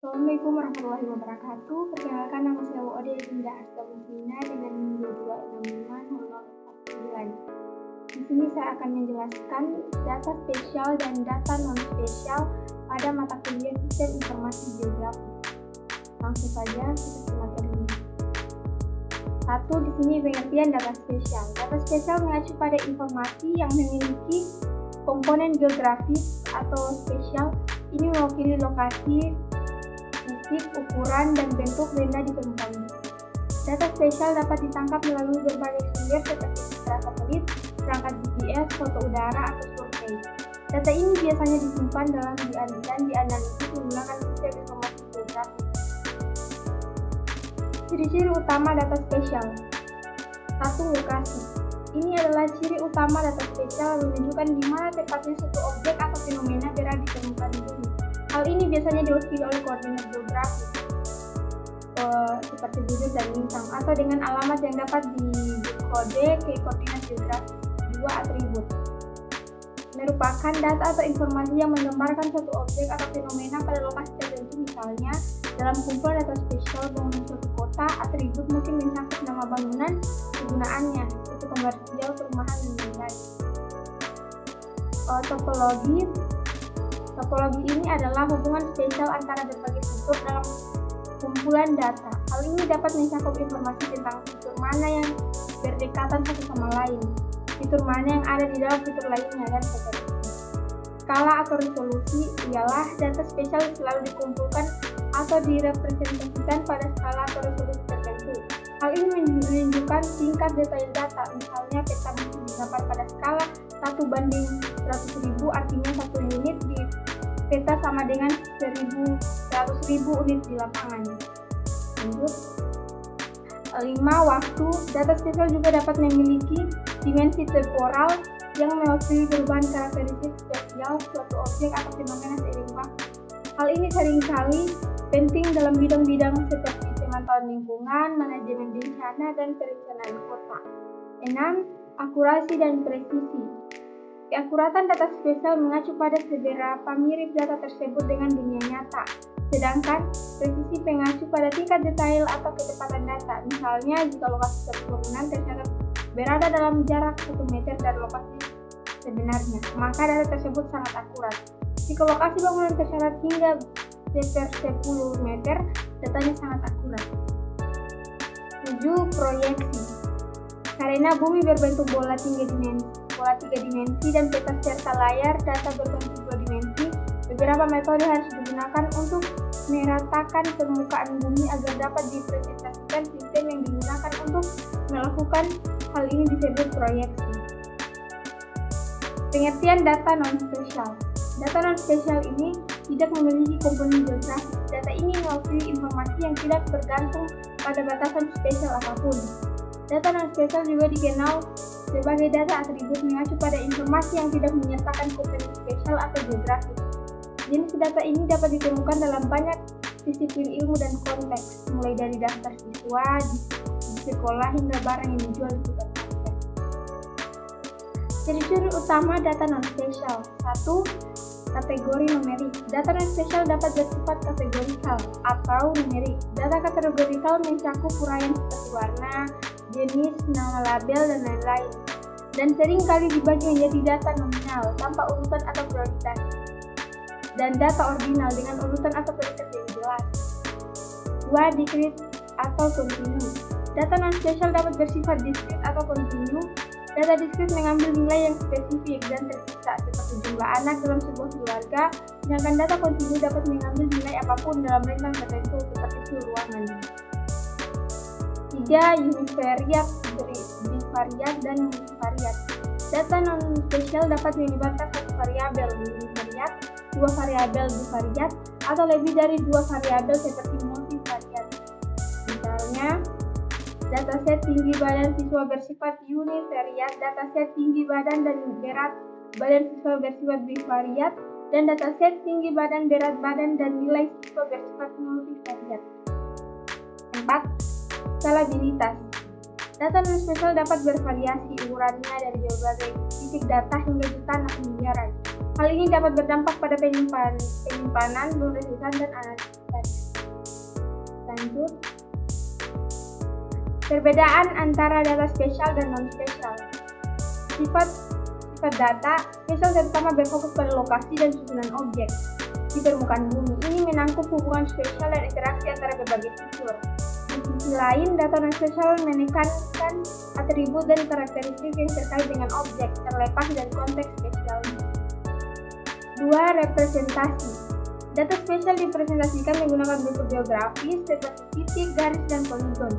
Assalamualaikum warahmatullahi wabarakatuh. Perkenalkan, nama saya Ode Dinda Astabusina dengan NIM 2650049. Di sini saya akan menjelaskan data spesial dan data non spesial pada mata kuliah Sistem Informasi Geografi. Langsung saja kita ke materi ini. 1. Di sini pengertian data spesial. Data spesial mengacu pada informasi yang memiliki komponen geografis atau spesial. Ini mewakili lokasi, fisik, ukuran, dan bentuk benda di permukaan bumi. Data spesial dapat ditangkap melalui berbagai sumber seperti citra satelit, perangkat GPS, foto udara, atau survei. Data ini biasanya disimpan dan dianalisis menggunakan sistem informasi geografi. Ciri-ciri utama data spesial. 1. Lokasi. Ini adalah ciri utama data spesial menunjukkan di mana tepatnya suatu objek atau fenomena berada di permukaan bumi. Hal ini biasanya diwakili oleh koordinat geografis seperti bujur dan lintang, atau dengan alamat yang dapat dikode ke koordinat geografis. 2. Atribut. Merupakan data atau informasi yang menggambarkan suatu objek atau fenomena pada lokasi tertentu. Misalnya, dalam kumpulan data spesial bangunan suatu kota, atribut mungkin mencakup nama bangunan, kegunaannya, tipe komersial, perumahan, dan lain-lain. Topologi. Topologi ini adalah hubungan spesial antara berbagai fitur dalam kumpulan data. Hal ini dapat mencakup informasi tentang fitur mana yang berdekatan satu sama lain, fitur mana yang ada di dalam fitur lainnya, dan seterusnya. Skala atau resolusi ialah data spesial selalu dikumpulkan atau direpresentasikan pada skala atau resolusi tertentu. Hal ini menunjukkan tingkat detail data. Misalnya, peta mungkin didapat pada skala 1:100.000, artinya 1 unit di peta sama dengan 100.000 unit di lapangan. Lanjut. 5. Waktu. Data spesial juga dapat memiliki dimensi temporal yang mewakili perubahan karakteristik spesial suatu objek atau fenomena seiring waktu. Hal ini seringkali penting dalam bidang-bidang seperti pemantauan lingkungan, manajemen bencana, dan perencanaan kota. 6. Akurasi dan presisi. Keakuratan data spesial mengacu pada seberapa mirip data tersebut dengan dunia nyata, sedangkan presisi mengacu pada tingkat detail atau ketepatan data. Misalnya, jika lokasi suatu bangunan tercatat berada dalam jarak 1 meter dari lokasi sebenarnya, maka data tersebut sangat akurat. Jika lokasi bangunan tercatat hingga 10 meter, datanya sangat akurat. 7. Proyeksi. Karena bumi berbentuk bola 3 dimensi dan peta serta layar data berbentuk 2 dimensi, beberapa metode harus digunakan untuk meratakan permukaan bumi agar dapat dipresentasikan. Sistem yang digunakan untuk melakukan hal ini disebut proyeksi. Pengertian data non-spesial. Data non-spesial ini tidak memiliki komponen geografis. Data ini mewakili informasi yang tidak bergantung pada batasan spesial apapun. Data non-spesial juga dikenal sebagai data atribut, mengacu pada informasi yang tidak menyertakan komponen spesial atau geografis. Jenis data ini dapat ditemukan dalam banyak disiplin ilmu dan konteks, mulai dari daftar siswa di sekolah hingga barang yang dijual di supermarket. Ciri-ciri utama data non-spesial. 1. Kategori numerik. Data non-spesial dapat bersifat kategorikal atau numerik. Data kategorikal mencakup uraian seperti warna, jenis, nama label, dan lain-lain, dan sering kali dibagi menjadi data nominal tanpa urutan atau prioritas, dan data ordinal dengan urutan atau prioritas yang jelas. 2. Diskrit atau kontinu. Data non-spesial dapat bersifat diskrit atau kontinu. Data diskrit mengambil nilai yang spesifik dan terpisah, seperti jumlah anak dalam sebuah keluarga, sedangkan data kontinu dapat mengambil nilai apapun dalam rentang tertentu, seperti suhu ruangan. 3. Univariat, bivariat, dan multivariat. Data non-spesial dapat melibatkan satu variabel univariat, 2 variabel bivariat, atau lebih dari 2 variabel seperti multivariat. Misalnya, dataset tinggi badan siswa bersifat univariat, dataset tinggi badan dan berat badan siswa bersifat bivariat, dan dataset tinggi badan, berat badan, dan nilai siswa bersifat multivariat. 4. Skalabilitas. Data non-spesial dapat bervariasi ukurannya dari berbagai titik data hingga jutaan atau miliaran. Hal ini dapat berdampak pada penyimpanan, penulisan, dan analisis. Lanjut, perbedaan antara data spesial dan non-spesial. Sifat data spesial terutama berfokus pada lokasi dan susunan objek di permukaan bumi. Ini menangkap hubungan spesial dan interaksi antara berbagai fitur. Di sisi lain, data non-spesial menekankan atribut dan karakteristik yang terkait dengan objek, terlepas dari konteks spesialnya. 2. Representasi. Data spesial dipresentasikan menggunakan bentuk geografis seperti titik, garis, dan poligon,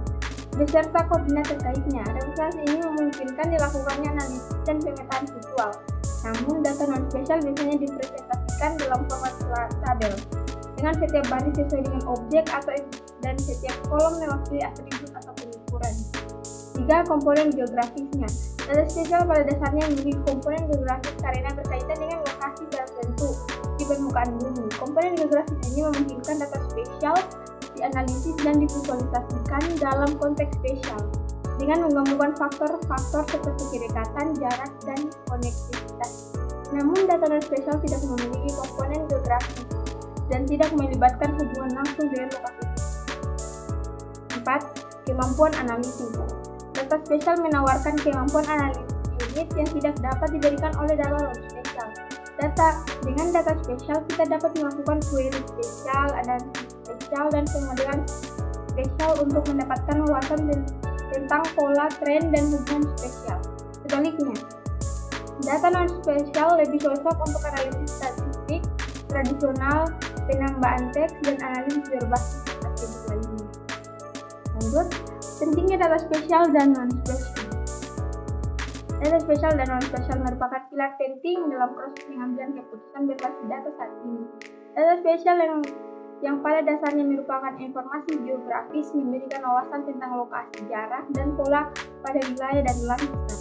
beserta koordinat terkaitnya. Representasi ini memungkinkan dilakukannya analisis dan pemetaan visual. Namun, data non-spesial biasanya dipresentasikan dalam format tabel, dengan setiap baris sesuai dengan objek dan setiap kolom mewakili atribut atau pengukuran. 3. Komponen geografisnya. Data spesial pada dasarnya memiliki komponen geografis karena berkaitan dengan lokasi tertentu di permukaan bumi. Komponen geografis ini memungkinkan data spesial dianalisis dan divisualisasikan dalam konteks spesial dengan menggabungkan faktor-faktor seperti kedekatan, jarak, dan konektivitas. Namun, data non-spesial tidak memiliki komponen geografis dan tidak melibatkan hubungan langsung dengan lokasi. 4. Kemampuan analisis. Data spesial menawarkan kemampuan analisis unit yang tidak dapat diberikan oleh data non-spesial. Dengan data spesial, kita dapat melakukan query spesial, analisis spesial, dan pemodelan spesial untuk mendapatkan wawasan tentang pola, tren, dan hubungan spesial. Sebaliknya, data non-spesial lebih cocok untuk analisis statistik tradisional, penambahan teks, dan analisis berbasis atribut lainnya. Lanjut, pentingnya data spesial dan non-spesial. Data spesial dan non-spesial merupakan pilar penting dalam proses pengambilan keputusan berbasis data saat ini. Data spesial yang pada dasarnya merupakan informasi geografis memberikan wawasan tentang lokasi, jarak, dan pola pada wilayah dan lanskap.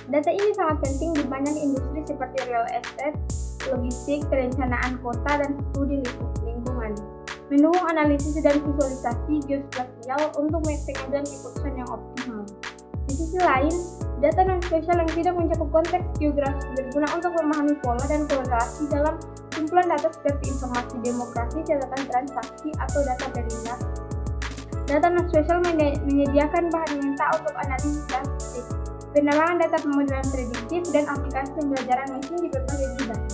Data ini sangat penting di banyak industri seperti real estate, logistik, perencanaan kota, dan studi lingkungan. Mendukung analisis dan visualisasi geospasial untuk pengambilan keputusan yang optimal. Di sisi lain, data non-spesial yang tidak mencakup konteks geografis berguna untuk memahami pola dan korelasi dalam kumpulan data seperti informasi demografi, catatan transaksi, atau data berlian. Data non-spesial menyediakan bahan mentah untuk analisis statistik, penambangan data pemodelan prediktif, dan aplikasi pembelajaran mesin di berbagai bidang.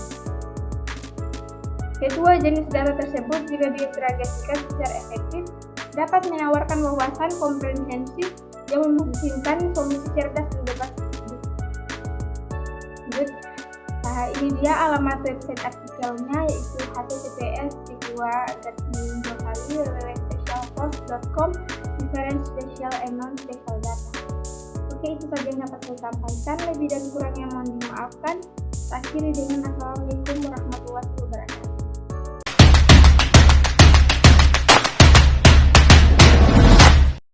Kedua jenis data tersebut jika diintegrasikan secara efektif dapat menawarkan wawasan komprehensif yang memungkinkan solusi cerdas dan bebas hidup. Nah, ini dia alamat website artikelnya, yaitu https://www.specialpost.com different special and non-special data. Oke, itu saja yang dapat saya sampaikan. Lebih dan kurangnya mohon dimaafkan. Akhiri dengan Assalamualaikum warahmatullahi wabarakatuh.